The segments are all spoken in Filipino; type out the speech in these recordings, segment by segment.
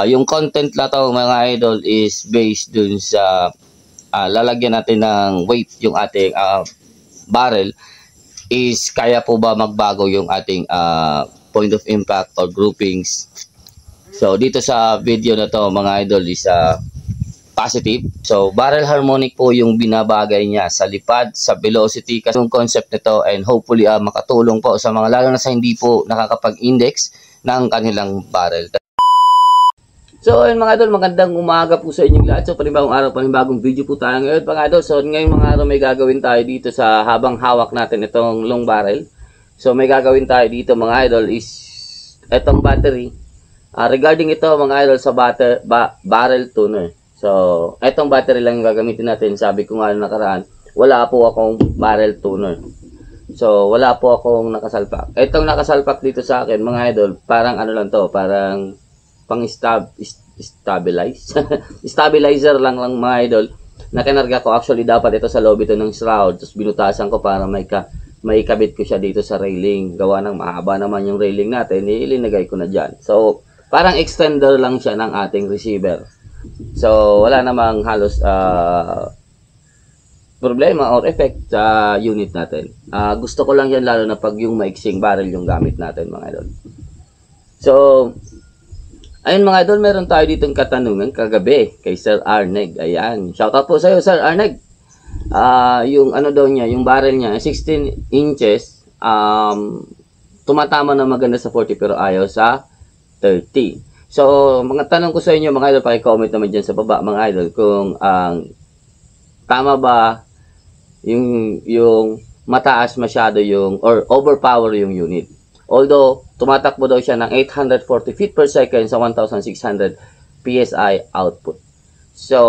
Yung content na to mga idol is based dun sa lalagyan natin ng weight yung ating barrel. Is kaya po ba magbago yung ating point of impact or groupings? So dito sa video na to mga idol is positive. So barrel harmonic po yung binabagay niya sa lipad, sa velocity kasi yung concept nito, and hopefully makatulong po sa mga lalo na sa hindi po nakakapag-index ng kanilang barrel. So ayun mga idol, magandang umaga po sa inyong lahat. So panibagong araw, panibagong video po tayo ngayon mga idol. So ngayong mga araw may gagawin tayo dito sa habang hawak natin itong long barrel. So may gagawin tayo dito mga idol is itong battery. Regarding ito mga idol sa barrel tuner. So itong battery lang yung gagamitin natin. Sabi ko nga nakaraan, wala po akong barrel tuner. So wala po akong nakasalpak. Itong nakasalpak dito sa akin mga idol, parang ano lang to, parang pang stabilize stabilizer lang mga idol na kinarga ko. Actually dapat ito sa loob ito ng shroud, tapos binutasan ko para may ikabit ko siya dito sa railing. Gawa ng mahaba naman yung railing natin, ilinagay ko na dyan. So parang extender lang siya ng ating receiver. So wala namang halos problema or effect sa unit natin. Gusto ko lang yan lalo na pag yung maiksing barrel yung gamit natin mga idol. So ayun mga idol, meron tayo ditong katanungan kagabi kay Sir Arneg. Ayan, shoutout po sa iyo Sir Arneg. Yung ano daw niya, yung barrel niya 16 inches, tumatama na maganda sa 40 pero ayaw sa 30. So mga tanong ko sa inyo mga idol, paki-comment naman dyan sa baba mga idol kung tama ba yung mataas masyado yung or overpower yung unit. Although tumatakbo daw siya ng 840 feet per second sa 1,600 PSI output. So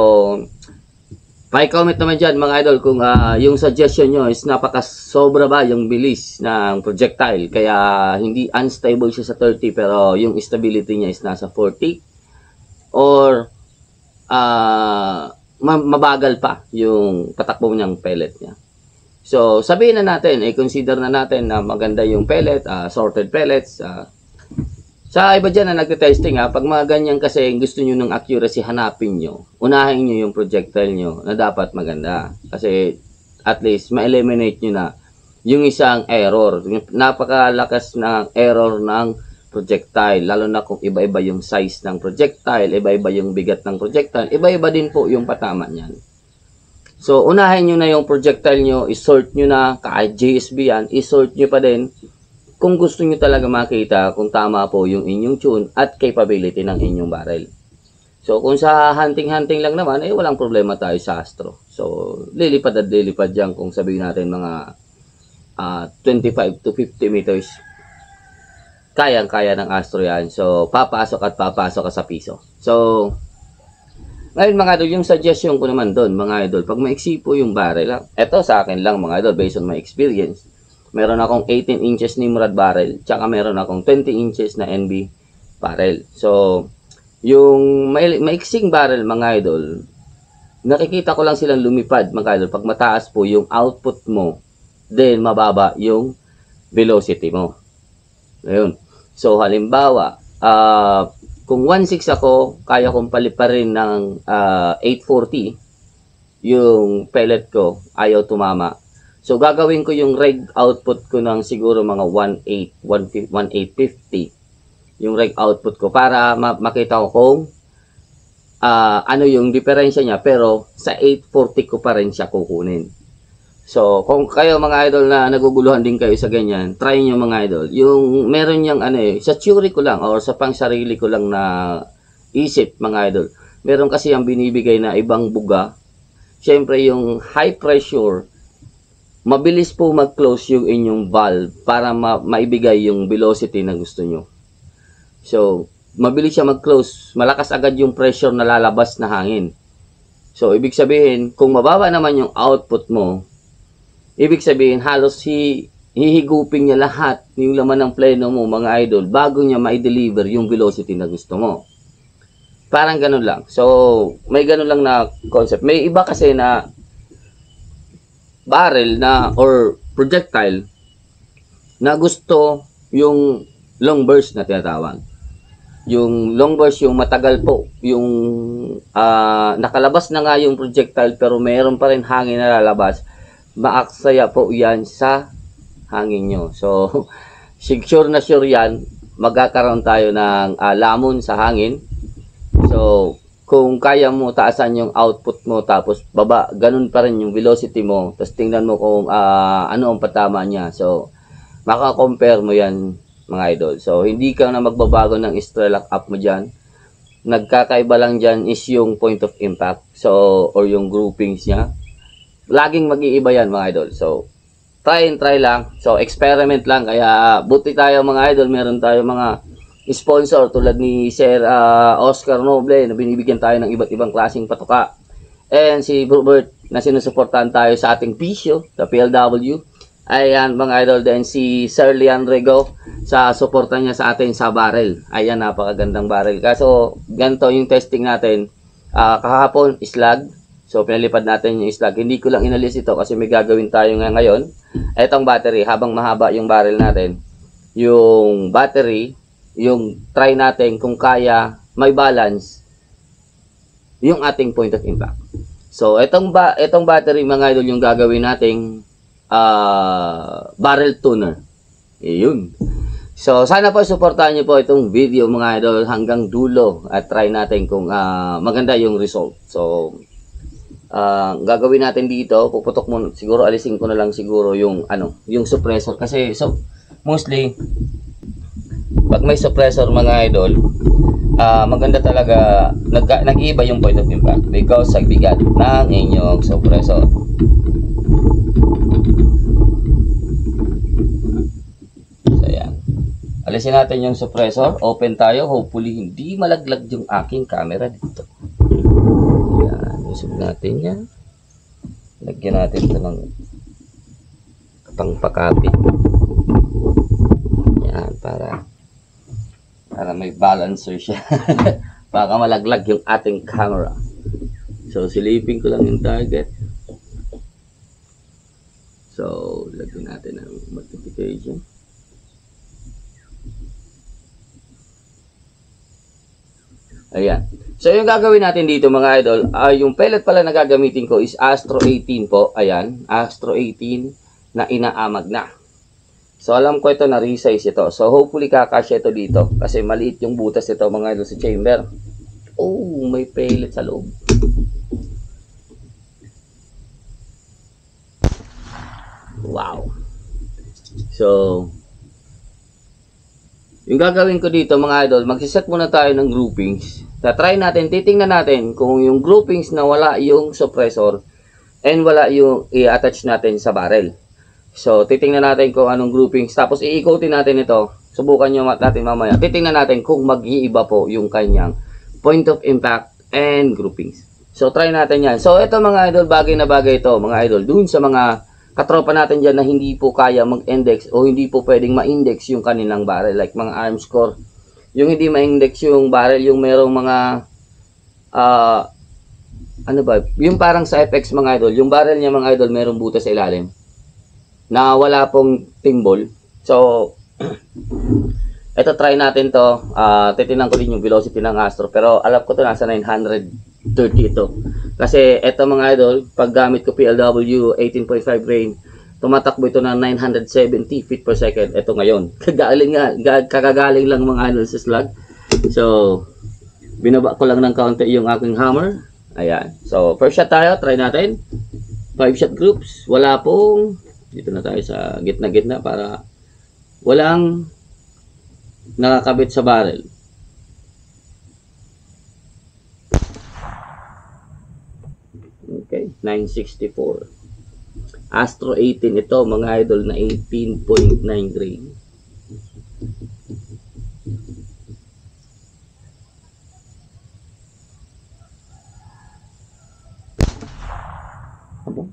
pa-comment naman dyan mga idol kung yung suggestion nyo is napaka-sobra ba yung bilis ng projectile. Kaya hindi unstable siya sa 30 pero yung stability niya is nasa 40. Or mabagal pa yung patakbo niyang pellet niya. So sabihin na natin, consider na natin na maganda yung pellet, sorted pellets. Sa iba dyan na nagte-testing pag mga ganyan kasi gusto nyo ng accuracy, hanapin nyo, unahin nyo yung projectile nyo na dapat maganda. Kasi at least ma-eliminate nyo na yung isang error. Napakalakas na error ng projectile, lalo na kung iba-iba yung size ng projectile, iba-iba yung bigat ng projectile, iba-iba din po yung patama niyan. So unahin nyo na yung projectile nyo, isort nyo na, kahit GSB yan, isort nyo pa din kung gusto nyo talaga makita kung tama po yung inyong tune at capability ng inyong barrel. So kung sa hunting-hunting lang naman, walang problema tayo sa Astro. So lilipad at lilipad dyan kung sabihin natin mga 25 to 50 meters. Kayang-kaya ng Astro yan. So papasok at papasok ka sa piso. So ngayon mga idol, yung suggestion ko naman doon mga idol, pag maiksi po yung barrel, eto sa akin lang mga idol, based on my experience, meron akong 18 inches Nimrod barrel, tsaka meron akong 20 inches na NB barrel. So yung maiksing barrel mga idol, nakikita ko lang silang lumipad mga idol pag mataas po yung output mo, then mababa yung velocity mo. Ayun. So halimbawa, kung 1.6 ako, kaya kong paliparin ng 840, yung pellet ko, ayaw tumama. So, gagawin ko yung reg output ko ng siguro mga 1.850, yung reg output ko, para makita ko kung ano yung diferensya niya, pero sa 840 ko pa rin siya kukunin. So, kung kayo mga idol na naguguluhan din kayo sa ganyan, try nyo mga idol. Yung meron niyang sa theory ko lang or sa pang sarili ko lang na isip mga idol. Meron kasi yung binibigay na ibang buga. Siyempre yung high pressure, mabilis po mag-close yung inyong valve para maibigay yung velocity na gusto nyo. So, mabilis siya mag-close. Malakas agad yung pressure na lalabas na hangin. So, ibig sabihin, kung mababa naman yung output mo, ibig sabihin, halos hihigupin niya lahat yung laman ng pleno mo, mga idol, bago niya ma-deliver yung velocity na gusto mo. Parang ganun lang. So, may ganun lang na concept. May iba kasi na barrel na or projectile na gusto yung long burst na tinatawag. Yung long burst, yung matagal po, yung nakalabas na nga yung projectile pero meron pa rin hangin na lalabas, maaksaya po yan sa hangin nyo. So, sure na sure yan, magkakaroon tayo ng lamon sa hangin. So, kung kaya mo taasan yung output mo tapos baba, ganun pa rin yung velocity mo, tapos tingnan mo kung ano ang patama niya. So, maka-compare mo yan mga idol. So, hindi ka na magbabago ng Strelak up mo dyan. Nagkakaiba lang dyan is yung point of impact. So, or yung groupings niya. Laging mag-iiba yan mga idol. So, try and try lang. So, experiment lang. Kaya, buti tayo mga idol. Meron tayo mga sponsor tulad ni Sir Oscar Noble na binibigyan tayo ng iba't ibang klaseng patuka. And si Robert na sinusuportahan tayo sa ating pisyo, sa PLW. Ayan mga idol, din si Sir Leandro Go sa suporta niya sa atin sa barrel. Ayan, napakagandang barrel. Kaso ganito yung testing natin. Kahapon slag. So pinalipad natin yung slag. Hindi ko lang inalis ito kasi may gagawin tayo ngayon. Etong battery, habang mahaba yung barrel natin, yung battery, yung try natin kung kaya may balance yung ating point of impact. So etong battery mga idol yung gagawin nating barrel tuner. Iyon. So, sana po suportahan niyo po itong video mga idol hanggang dulo at try natin kung maganda yung result. So, gagawin natin dito, puputok mo siguro, alisin ko na lang siguro yung yung suppressor kasi mostly pag may suppressor mga idol, maganda talaga nag-iiba yung point of impact because sa bigat ng inyong suppressor. Alisin natin yung suppressor. Open tayo. Hopefully, hindi malaglag yung aking camera dito. Yan. Usog natin yan. Lagyan natin ito ng pangpakapit. Yan. Para may balancer siya. Baka malaglag yung ating camera. So, silipin ko lang yung target. So, lagyan natin ng magnification. Ayan. So, yung gagawin natin dito mga idol, yung pellet pala na gagamitin ko is Astro 18 po. Ayan. Astro 18 na inaamag na. So, alam ko ito na resize ito. So, hopefully kakasya ito dito. Kasi maliit yung butas ito mga idol sa chamber. Oh, may pellet sa loob. Wow. So, yung gagawin ko dito mga idol, magsiset muna tayo ng groupings. Try natin, titingnan natin kung yung groupings na wala yung suppressor and wala yung i-attach natin sa barrel. So, titingnan natin kung anong groupings. Tapos, iikotin natin ito. Subukan nyo natin mamaya. Titingnan natin kung mag-iiba po yung kanyang point of impact and groupings. So, try natin yan. So, ito mga idol, bagay na bagay ito mga idol. Dun sa mga katropa natin dyan na hindi po kaya mag-index o hindi po pwedeng ma-index yung kanilang barrel. Like mga arms core. Yung hindi ma-index yung barrel, yung merong mga ano ba? Yung parang sa FX mga idol, yung barrel niya mga idol merong butas sa ilalim na wala pong timbol. So, ito try natin to. Titingnan ko din yung velocity ng Astro. Pero alam ko to nasa 930 ito. Kasi ito mga idol, pag gamit ko PLW 18.5 grain, tumatakbo ito ng 970 feet per second. Ito ngayon. Kakagaling lang mga idol sa slug. So, binaba ko lang ng kaunti yung aking hammer. Ayan. So, first shot tayo. Try natin. 5 shot groups. Wala pong, dito na tayo sa gitna-gitna para walang nakakabit sa barrel. Okay, 964. Astro 18 ito mga idol na 18.9 grain. Aba?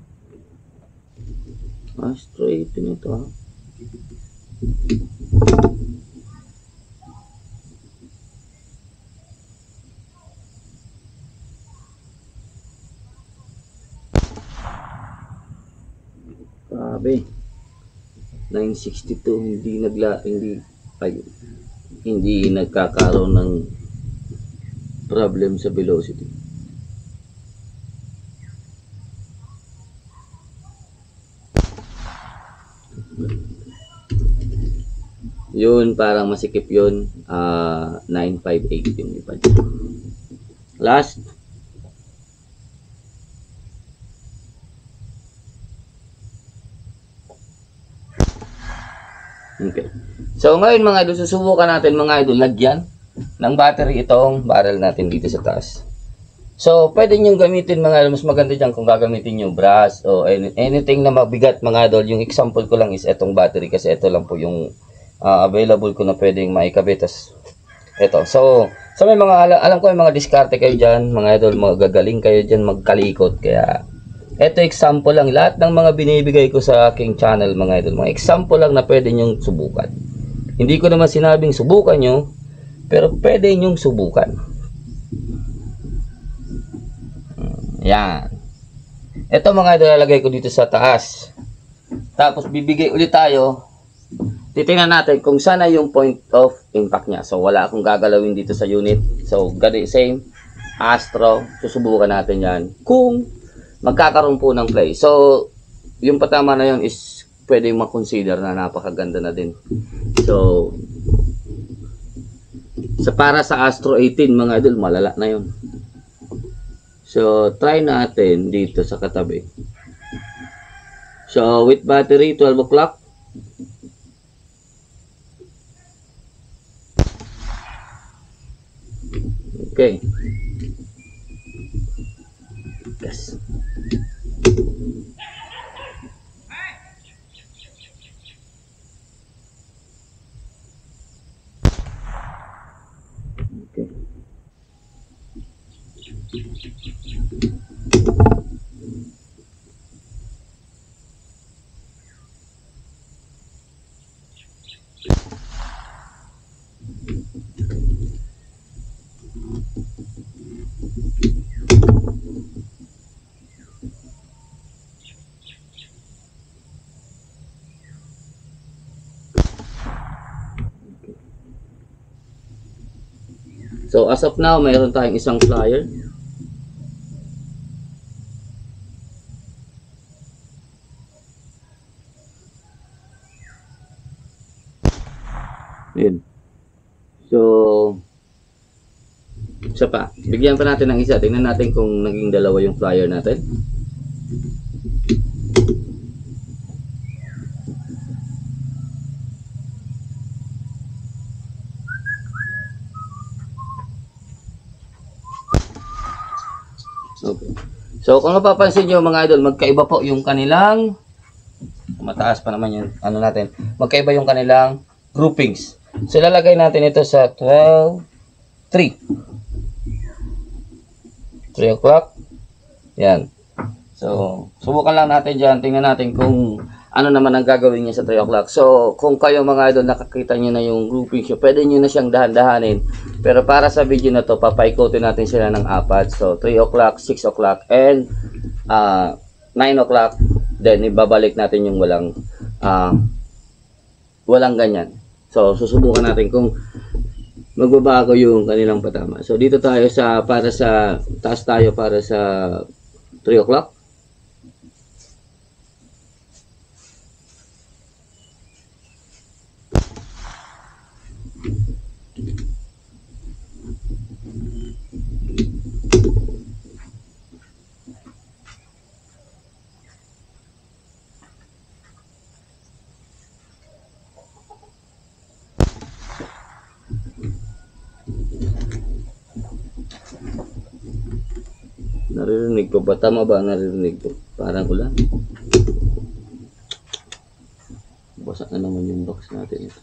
Astro 18 ito ha. Grabe. 962 hindi ay hindi nagkakaroon ng problem sa velocity. Yun, parang masikip yun. 958 yung ipad. Last. Okay. So ngayon mga idol, susubukan natin mga idol lagyan ng battery itong barrel natin dito sa taas. So pwede nyo gamitin mga idol, mas maganda dyan kung gagamitin nyo brass o anything na mabigat mga idol. Yung example ko lang is itong battery kasi ito lang po yung available ko na pwedeng maikabit. Ito. So may mga alam ko may mga diskarte kayo dyan mga idol, magagaling kayo dyan magkalikot. Kaya ito example lang, lahat ng mga binibigay ko sa aking channel mga idol, mga example lang na pwede nyong subukan. Hindi ko naman sinabing subukan nyo, pero pwede nyong subukan. Yan. Ito mga idol, lalagay ko dito sa taas. Tapos bibigay ulit tayo. Titingnan natin kung sana yung point of impact nya. So wala akong gagalawin dito sa unit. So same, Astro, susubukan natin yan. Kung magkakaroon po ng play. So, yung patama na yun is pwedeng makonsider na napakaganda na din. So, para sa Astro 18 mga idol, malala na yun. So, try natin dito sa katabi. So, with battery, 12 o'clock. Okay. Yes. So as of now, mayroon tayong isang flyer. Yun. So, isa pa. Bigyan pa natin ng isa. Tingnan natin kung naging dalawa yung flyer natin. Okay. So, kung napapansin nyo mga idol, magkaiba po yung kanilang, mataas pa naman yung ano natin, magkaiba yung kanilang groupings. So, lalagay natin ito sa 3 o'clock. Yan. So, subukan lang natin dyan. Tingnan natin kung ano naman ang gagawin niya sa 3 o'clock. So, kung kayo mga idol, nakakita nyo na yung groupings nyo, pwede nyo na siyang dahan-dahanin. Pero para sa video na to, papaikotin natin sila ng 4. So, 3 o'clock, 6 o'clock, and 9 o'clock. Then, ibabalik natin yung walang ganyan. So, susubukan natin kung magbabago yung kanilang patama. So, dito tayo para sa taas tayo para sa 3 o'clock. Naririnig ko ba? Tama ba naririnig ko? Parang ulan. Basak na naman yung box natin ito.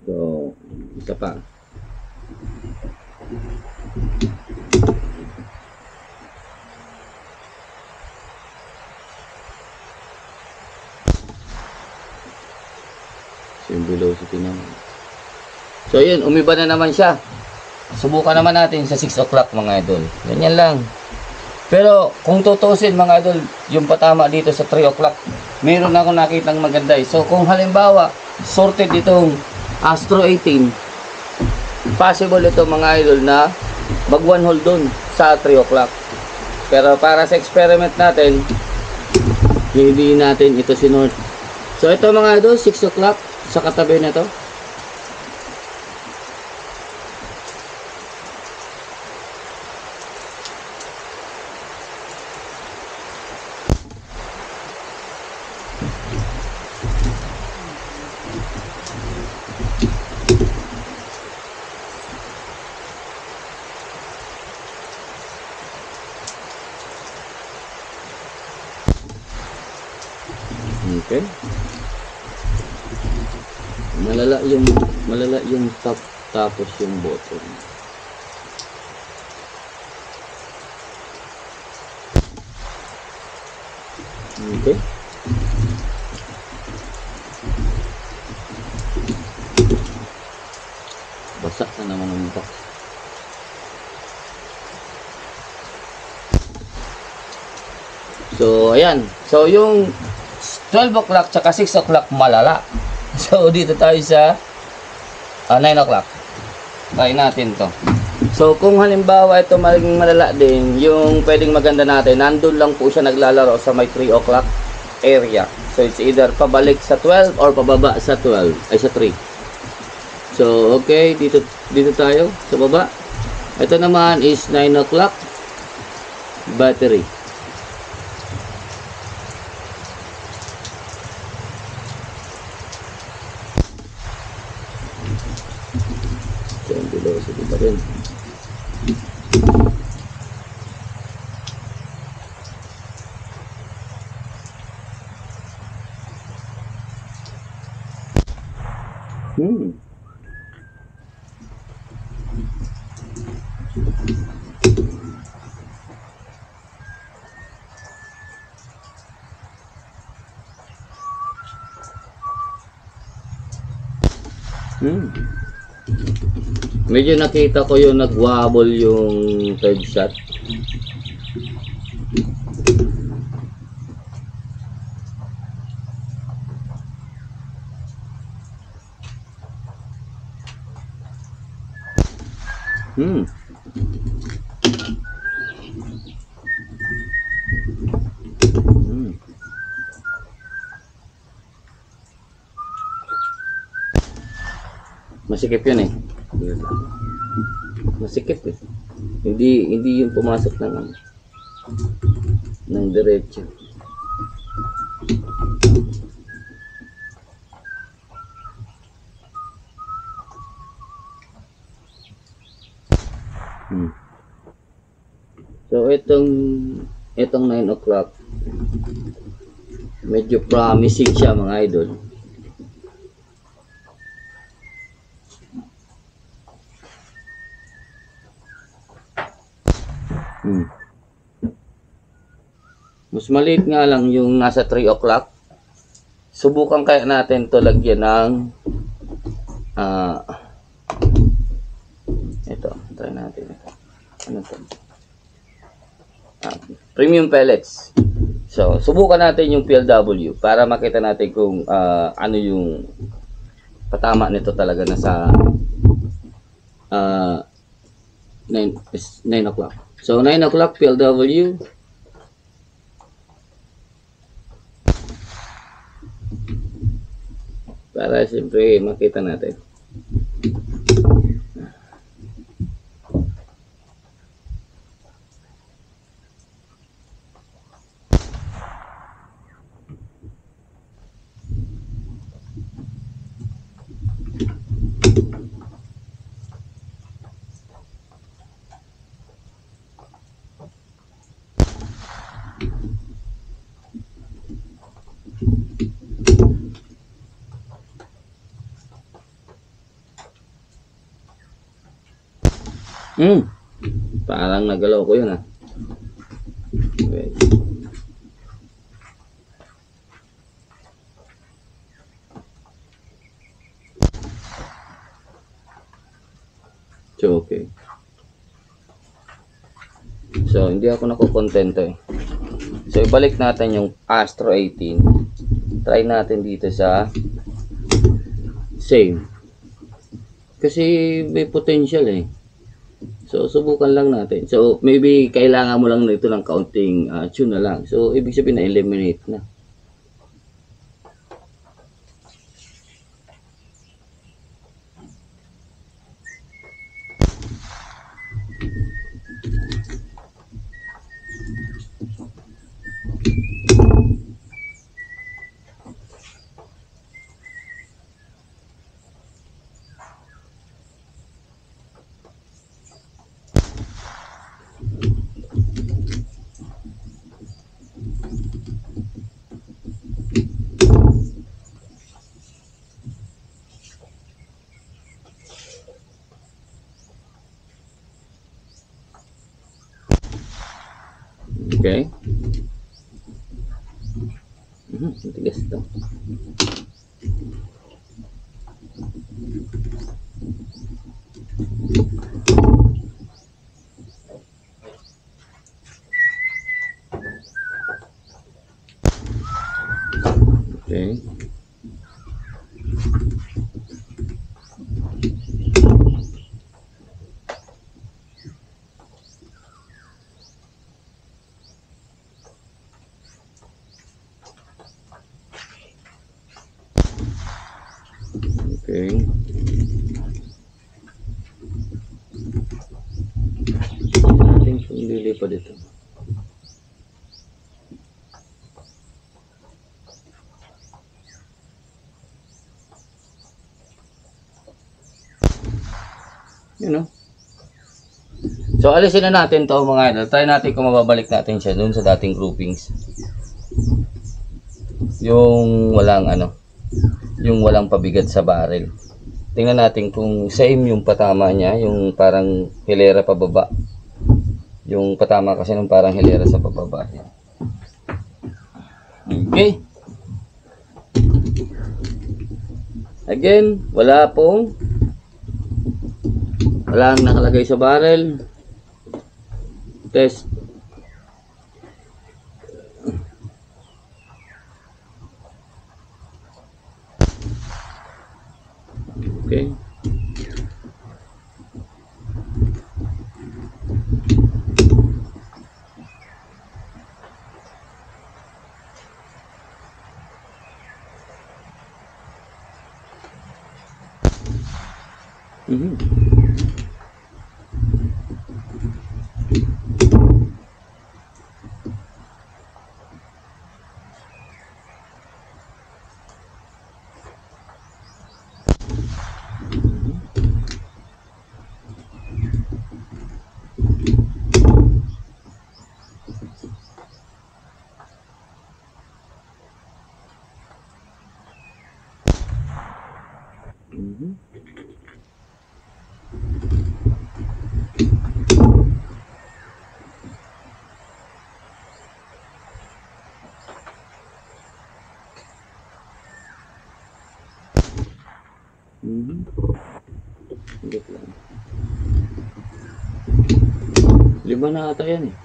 So, isa pa. velocity naman. So yun, umiba na naman siya. Subukan naman natin sa 6 o'clock mga idol. Ganyan lang. Pero kung tutusin mga idol, yung patama dito sa 3 o'clock, meron ako nakitang maganda eh. So kung halimbawa, sorted itong Astro 18, possible ito mga idol na mag 1 hole dun sa 3 o'clock. Pero para sa experiment natin, hindi natin ito sinort. So ito mga idol, 6 o'clock sa katabi na to. Okay. Malala yung top tapos yung bottom. Okay. Basak na naman ang box. So ayan. So yung 12 o'clock tsaka 6 o'clock malala. So dito tayo sa 9 o'clock. Try natin to. So kung halimbawa ito maging malala din, yung pwedeng maganda natin, nandun lang po siya naglalaro sa may 3 o'clock area. So it's either pabalik sa 12 or pababa sa 12, ay sa 3. So okay, dito tayo sa baba. Ito naman is 9 o'clock battery. Velocity pa rin. Medyo nakita ko yung nagwabble yung third shot. Masikip yun eh. Masikip eh. Hindi yung pumasok ng diretso. So itong 9 o'clock medyo promising siya mga idol. Mas maliit nga lang yung nasa 3 o'clock. Subukan kaya natin to lagyan ng ito, try natin ito. Ano to? Premium pellets. So, subukan natin yung PLW para makita natin kung ano yung patama nito talaga na sa 9 o'clock. So, 9 o'clock PLW. Para siyempre makita natin. Parang nagalaw ko yun Okay. So, okay. So, hindi ako nakukontento eh. So, ibalik natin yung Astro 18. Try natin dito sa same. Kasi may potential eh. So, subukan lang natin. So, maybe kailangan mo lang nito ng kaunting tune na lang. So, ibig sabihin na eliminate na. Okay? Tigas ito. Okay. Okay. Natin kung lilipad ito. You know? So, alisin na natin to mga idol. Try natin kung mababalik natin siya dun sa dating groupings. Yung walang yung walang pabigat sa barrel. Tingnan natin kung same yung patama niya, yung parang hilera pababa. Yung patama kasi ng parang hilera sa pababa. Okay. Again, walang nakalagay sa barrel. Test. Okay. Lima na ata yan eh.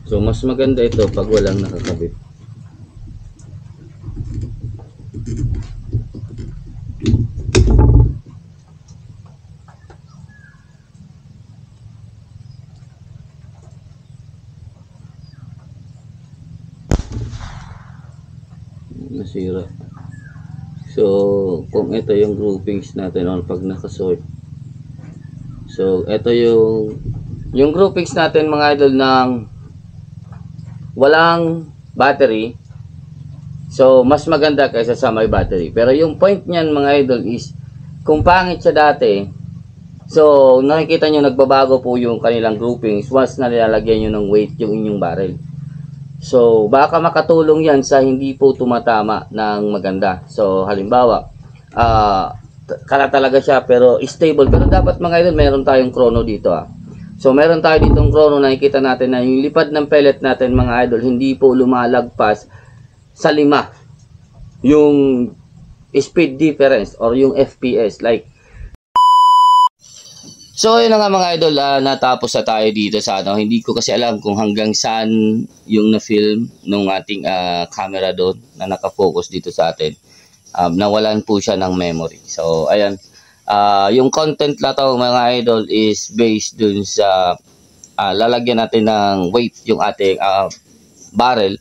So, mas maganda ito pag walang nakakabit. Nasira. So, kung ito yung groupings natin on pag nakasort. So, ito yung groupings natin mga idol ng walang battery. So, mas maganda kaysa sa may battery. Pero yung point niyan mga idol is, kung pangit siya dati, So, nakikita nyo nagbabago po yung kanilang groupings once na nilalagyan nyo ng weight yung inyong barrel. So, baka makatulong yan sa hindi po tumatama ng maganda. So, halimbawa, kala talaga siya pero stable. Pero dapat mga idol, meron tayong chrono dito So, meron tayo ditong chrono, nakikita natin na yung lipad ng pellet natin mga idol, hindi po lumalagpas sa 5. Yung speed difference or yung FPS. So, yun na nga mga idol, natapos na tayo dito sa Hindi ko kasi alam kung hanggang saan yung na-film nung ating camera doon na nakafocus dito sa atin. Nawalan po siya ng memory. So, ayan. Yung content na to mga idol is based dun sa lalagyan natin ng weight yung ating barrel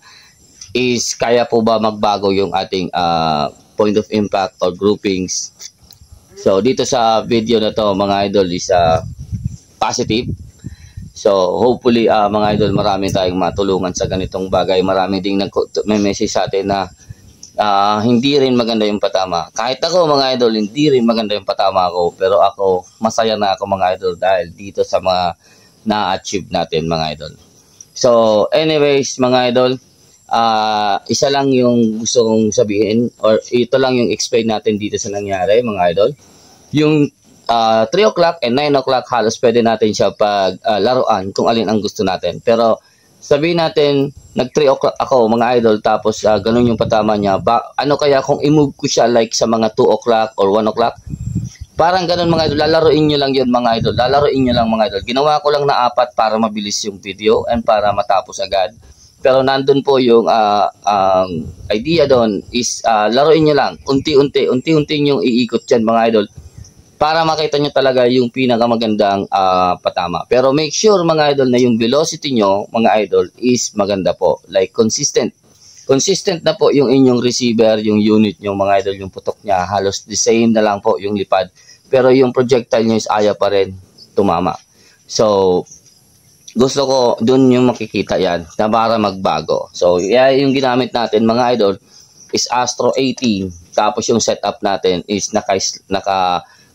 is kaya po ba magbago yung ating point of impact or groupings. So dito sa video na to mga idol is positive. So hopefully mga idol marami tayong matulungan sa ganitong bagay. Marami ding may message sa atin na hindi rin maganda yung patama. Kahit ako mga idol, hindi rin maganda yung patama ko. Pero ako, masaya na ako mga idol dahil dito sa mga na-achieve natin mga idol. So, anyways mga idol, isa lang yung gusto kong sabihin or ito lang yung explain natin dito sa nangyari mga idol. Yung 3 o'clock and 9 o'clock halos pwede natin siya laruan kung alin ang gusto natin. Pero sabihin natin, nag 3 o'clock ako mga idol tapos ganun yung patama niya. Ano kaya kung i-move ko siya like sa mga 2 o'clock or 1 o'clock? Parang ganun mga idol, lalaruin nyo lang yun mga idol. Lalaruin nyo lang mga idol. Ginawa ko lang na 4 para mabilis yung video and para matapos agad. Pero nandun po yung idea doon is laruin nyo lang. Unti-unti yung iikot dyan mga idol. Para makita nyo talaga yung pinakamagandang patama. Pero make sure mga idol na yung velocity nyo mga idol is maganda po. Like consistent. Consistent na po yung inyong receiver, yung unit nyo mga idol, yung putok nya. Halos the same na lang po yung lipad. Pero yung projectile nyo is ayaw pa rin tumama. So, gusto ko dun yung makikita yan na para magbago. So, yung ginamit natin mga idol is Astro 18. Tapos yung setup natin is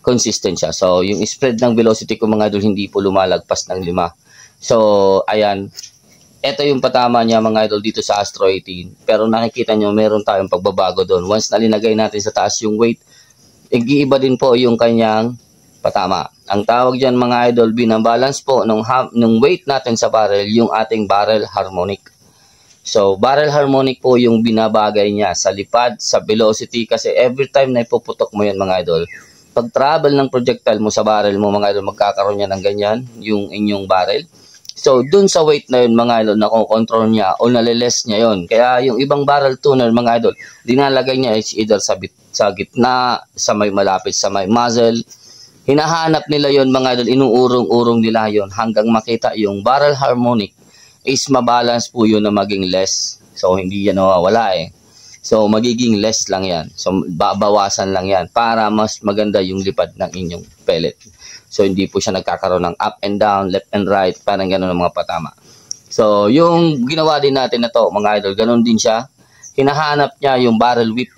consistent siya. So, yung spread ng velocity ko mga idol hindi po lumalagpas ng 5. So, ayan. Ito yung patama niya mga idol dito sa Astro 18. Pero nakikita nyo, meron tayong pagbabago doon. Once na linagay natin sa taas yung weight, iiba din po yung kanyang patama. Ang tawag dyan mga idol, binabalance po nung weight natin sa barrel, yung ating barrel harmonic. So, barrel harmonic po yung binabagay niya sa lipad, sa velocity. Kasi every time na ipuputok mo yan mga idol, pag travel ng projectile mo sa barrel mo mga idol, magkakaroon niya ng ganyan yung inyong barrel. So dun sa weight na yun mga idol, nakokontrol niya o naliles niya yun. Kaya yung ibang barrel tuner mga idol, dinalagay niya is either sa gitna, sa may malapit sa may muzzle. Hinahanap nila yon mga idol, inuurong-urong nila yon hanggang makita yung barrel harmonic is mabalance po yun na maging less. So hindi yan nawawala So, magiging less lang yan. So, bawasan lang yan para mas maganda yung lipad ng inyong pellet. So, hindi po siya nagkakaroon ng up and down, left and right, parang gano'n ng mga patama. So, yung ginawa din natin na to, mga idol, gano'n din siya. Hinahanap niya yung barrel whip.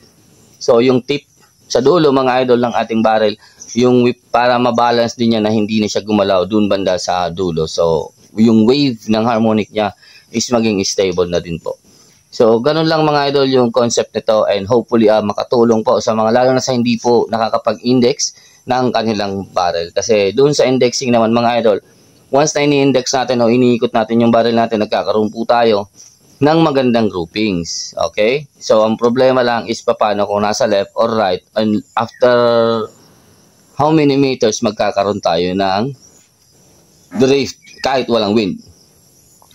So, yung tip sa dulo, mga idol, ng ating barrel, yung whip para mabalance din niya na hindi na siya gumalaw dun banda sa dulo. So, yung wave ng harmonic niya is maging stable na din po. So, ganun lang mga idol yung concept nito and hopefully makatulong po sa mga lalo na sa hindi po nakakapag-index ng kanilang barrel. Kasi doon sa indexing naman mga idol, once na ini-index natin o iniikot natin yung barrel natin, nagkakaroon po tayo ng magandang groupings. Okay? So, ang problema lang is paano kung nasa left or right and after how many meters magkakaroon tayo ng drift kahit walang wind.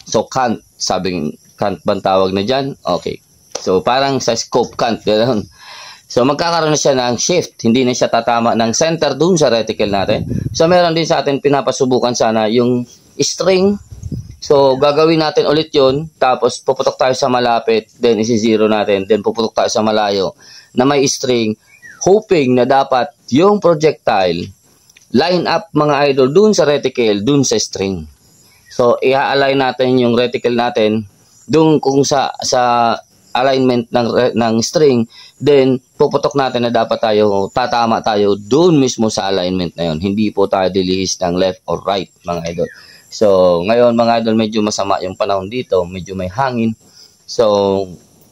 So, can't, can't bang tawag na dyan? Okay. So, parang sa scope can't. Ganoon. So, magkakaroon na siya ng shift. Hindi na siya tatama ng center dun sa reticle natin. So, meron din sa atin pinapasubukan sana yung string. So, gagawin natin ulit yun. Tapos, puputok tayo sa malapit. Then, isi-zero natin. Then, puputok tayo sa malayo na may string. Hoping na dapat yung projectile line up mga idol dun sa reticle, dun sa string. So, i-align natin yung reticle natin doon kung sa alignment ng string, then puputok natin na dapat tatama tayo doon mismo sa alignment na yon. Hindi po tayo dilihis ng left or right, mga idol. So, ngayon mga idol, medyo masama yung panahon dito, medyo may hangin. So,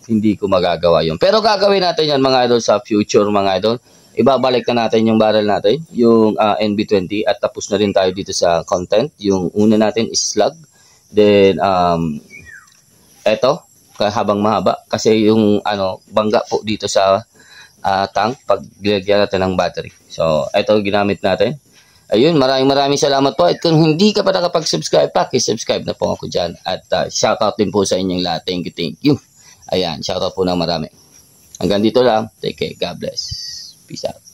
hindi ko magagawa yun. Pero gagawin natin yan mga idol sa future, mga idol. Ibabalik na natin yung barrel natin, yung NB20, at tapos na rin tayo dito sa content. Yung una natin is slug. Then, eto, habang mahaba, kasi yung bangga po dito sa tank pag gilagyan natin ng battery. So, eto ginamit natin. Ayun, maraming salamat po. At kung hindi ka pa nakapag-subscribe, subscribe na po ako dyan. At shoutout din po sa inyong lahat. Thank you. Ayan, shoutout po na marami. Hanggang dito lang. Take care. God bless. Peace out.